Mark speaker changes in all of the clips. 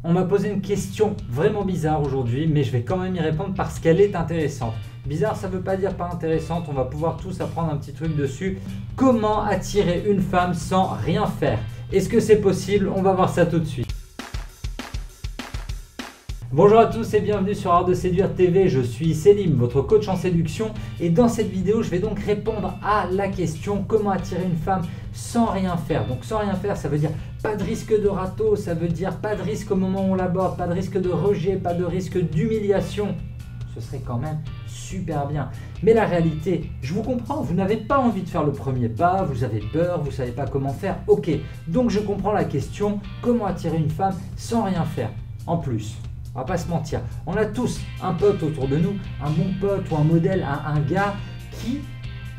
Speaker 1: On m'a posé une question vraiment bizarre aujourd'hui, mais je vais quand même y répondre parce qu'elle est intéressante. Bizarre, ça ne veut pas dire pas intéressante, on va pouvoir tous apprendre un petit truc dessus. Comment attirer une femme sans rien faire? Est-ce que c'est possible? On va voir ça tout de suite. Bonjour à tous et bienvenue sur Art de Séduire TV, je suis Selim, votre coach en séduction et dans cette vidéo je vais donc répondre à la question comment attirer une femme sans rien faire. Donc sans rien faire ça veut dire pas de risque de râteau, ça veut dire pas de risque au moment où on l'aborde, pas de risque de rejet, pas de risque d'humiliation. Ce serait quand même super bien. Mais la réalité, je vous comprends, vous n'avez pas envie de faire le premier pas, vous avez peur, vous ne savez pas comment faire. Ok, donc je comprends la question, comment attirer une femme sans rien faire. En plus, on va pas se mentir, on a tous un pote autour de nous, un bon pote ou un modèle, un gars qui,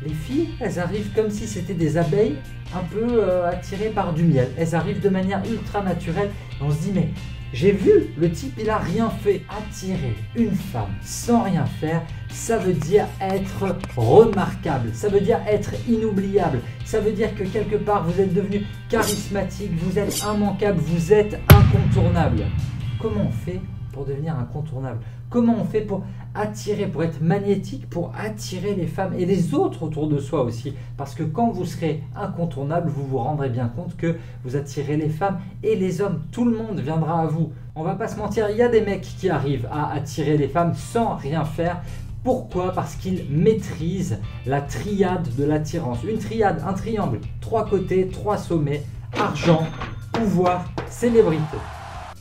Speaker 1: les filles, elles arrivent comme si c'était des abeilles un peu attirées par du miel. Elles arrivent de manière ultra naturelle et on se dit mais j'ai vu, le type il a rien fait. Attirer une femme sans rien faire, ça veut dire être remarquable, ça veut dire être inoubliable, ça veut dire que quelque part vous êtes devenu charismatique, vous êtes immanquable, vous êtes incontournable. Comment on fait pour devenir incontournable? Comment on fait pour attirer, pour être magnétique, pour attirer les femmes et les autres autour de soi aussi? Parce que quand vous serez incontournable, vous vous rendrez bien compte que vous attirez les femmes et les hommes. Tout le monde viendra à vous. On va pas se mentir, il y a des mecs qui arrivent à attirer les femmes sans rien faire. Pourquoi? Parce qu'ils maîtrisent la triade de l'attirance. Une triade, un triangle, 3 côtés, 3 sommets, argent, pouvoir, célébrité.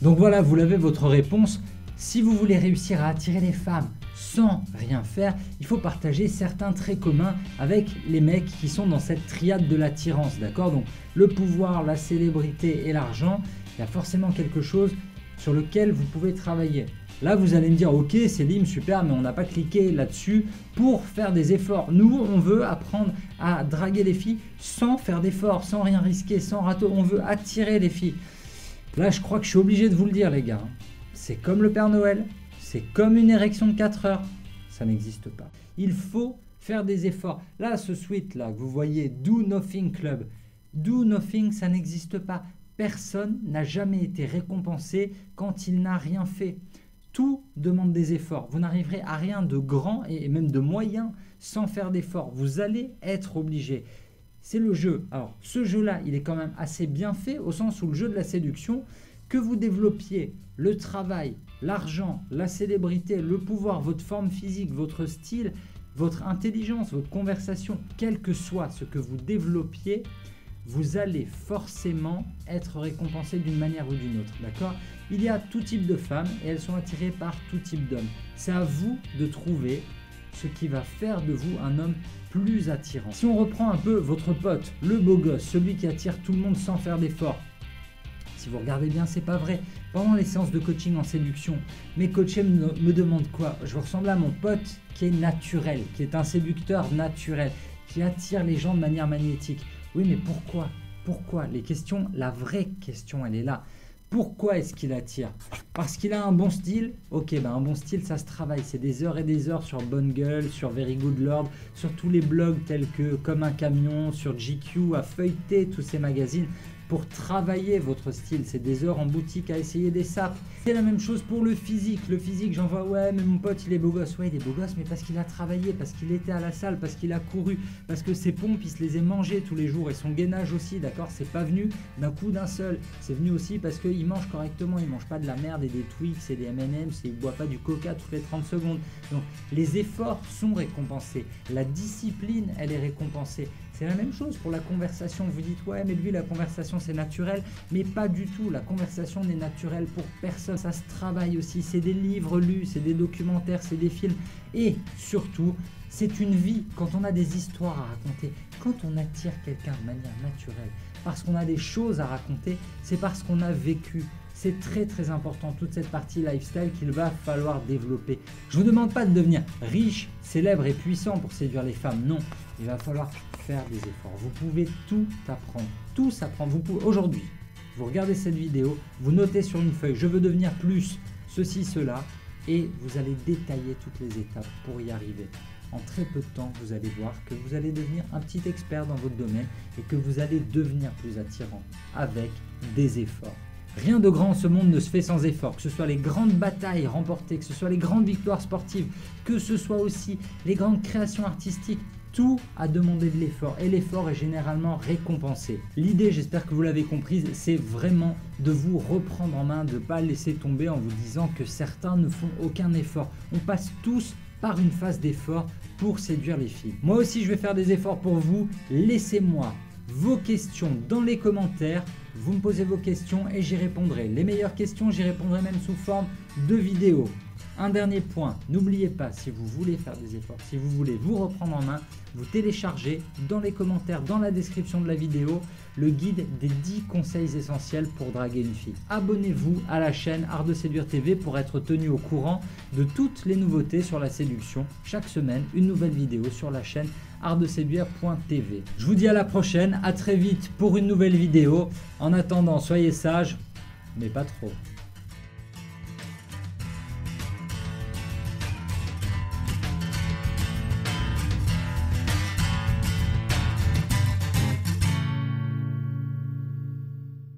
Speaker 1: Donc voilà, vous l'avez votre réponse. Si vous voulez réussir à attirer les femmes sans rien faire, il faut partager certains traits communs avec les mecs qui sont dans cette triade de l'attirance, d'accord? Donc le pouvoir, la célébrité et l'argent, il y a forcément quelque chose sur lequel vous pouvez travailler. Là, vous allez me dire, ok, Selim, super, mais on n'a pas cliqué là-dessus pour faire des efforts. Nous, on veut apprendre à draguer les filles sans faire d'efforts, sans rien risquer, sans râteau. On veut attirer les filles. Là, je crois que je suis obligé de vous le dire, les gars. C'est comme le Père Noël, c'est comme une érection de 4 heures. Ça n'existe pas. Il faut faire des efforts. Là, ce suite-là, que vous voyez, Do Nothing Club. Do Nothing, ça n'existe pas. Personne n'a jamais été récompensé quand il n'a rien fait. Tout demande des efforts. Vous n'arriverez à rien de grand et même de moyen sans faire d'efforts. Vous allez être obligé. C'est le jeu. Alors, ce jeu-là, il est quand même assez bien fait au sens où le jeu de la séduction, que vous développiez le travail, l'argent, la célébrité, le pouvoir, votre forme physique, votre style, votre intelligence, votre conversation, quel que soit ce que vous développiez, vous allez forcément être récompensé d'une manière ou d'une autre, d'accord? Il y a tout type de femmes et elles sont attirées par tout type d'hommes. C'est à vous de trouver ce qui va faire de vous un homme plus attirant. Si on reprend un peu votre pote, le beau gosse, celui qui attire tout le monde sans faire d'effort, si vous regardez bien, c'est pas vrai. Pendant les séances de coaching en séduction, mes coachés me demandent quoi? Je ressemble à mon pote qui est naturel, qui est un séducteur naturel, qui attire les gens de manière magnétique. Oui, mais pourquoi? Pourquoi? Les questions, la vraie question, elle est là. Pourquoi est-ce qu'il attire? Parce qu'il a un bon style? Ok, ben un bon style, ça se travaille. C'est des heures et des heures sur Bonne Gueule, sur Very Good Lord, sur tous les blogs tels que Comme un camion, sur GQ, à feuilleter tous ces magazines pour travailler votre style. C'est des heures en boutique à essayer des sapes. C'est la même chose pour le physique. Le physique, j'en vois, ouais, mais mon pote, il est beau gosse. Ouais, il est beau gosse, mais parce qu'il a travaillé, parce qu'il était à la salle, parce qu'il a couru, parce que ses pompes, il se les est mangées tous les jours et son gainage aussi, d'accord? C'est pas venu d'un coup d'un seul. C'est venu aussi parce qu'il mange correctement. Il mange pas de la merde et des Twix et des M&M's et il boit pas du Coca toutes les 30 secondes. Donc, les efforts sont récompensés. La discipline, elle est récompensée. C'est la même chose pour la conversation. Vous dites, ouais, mais lui, la conversation, c'est naturel. Mais pas du tout. La conversation n'est naturelle pour personne. Ça se travaille aussi. C'est des livres lus, c'est des documentaires, c'est des films. Et surtout, c'est une vie. Quand on a des histoires à raconter, quand on attire quelqu'un de manière naturelle, parce qu'on a des choses à raconter, c'est parce qu'on a vécu. C'est très très important, toute cette partie lifestyle qu'il va falloir développer. Je ne vous demande pas de devenir riche, célèbre et puissant pour séduire les femmes. Non, il va falloir faire des efforts. Vous pouvez tout apprendre. Tout s'apprend. Vous pouvez aujourd'hui, vous regardez cette vidéo, vous notez sur une feuille, je veux devenir plus, ceci, cela, et vous allez détailler toutes les étapes pour y arriver. En très peu de temps, vous allez voir que vous allez devenir un petit expert dans votre domaine et que vous allez devenir plus attirant avec des efforts. Rien de grand en ce monde ne se fait sans effort, que ce soit les grandes batailles remportées, que ce soit les grandes victoires sportives, que ce soit aussi les grandes créations artistiques. Tout a demandé de l'effort et l'effort est généralement récompensé. L'idée, j'espère que vous l'avez comprise, c'est vraiment de vous reprendre en main, de ne pas laisser tomber en vous disant que certains ne font aucun effort. On passe tous par une phase d'effort pour séduire les filles. Moi aussi, je vais faire des efforts pour vous. Laissez-moi vos questions dans les commentaires. Vous me posez vos questions et j'y répondrai. Les meilleures questions, j'y répondrai même sous forme de vidéo. Un dernier point, n'oubliez pas, si vous voulez faire des efforts, si vous voulez vous reprendre en main, vous téléchargez dans les commentaires, dans la description de la vidéo, le guide des 10 conseils essentiels pour draguer une fille. Abonnez-vous à la chaîne Art de Séduire TV pour être tenu au courant de toutes les nouveautés sur la séduction. Chaque semaine, une nouvelle vidéo sur la chaîne artdeséduire.tv. Je vous dis à la prochaine, à très vite pour une nouvelle vidéo. En attendant, soyez sages, mais pas trop.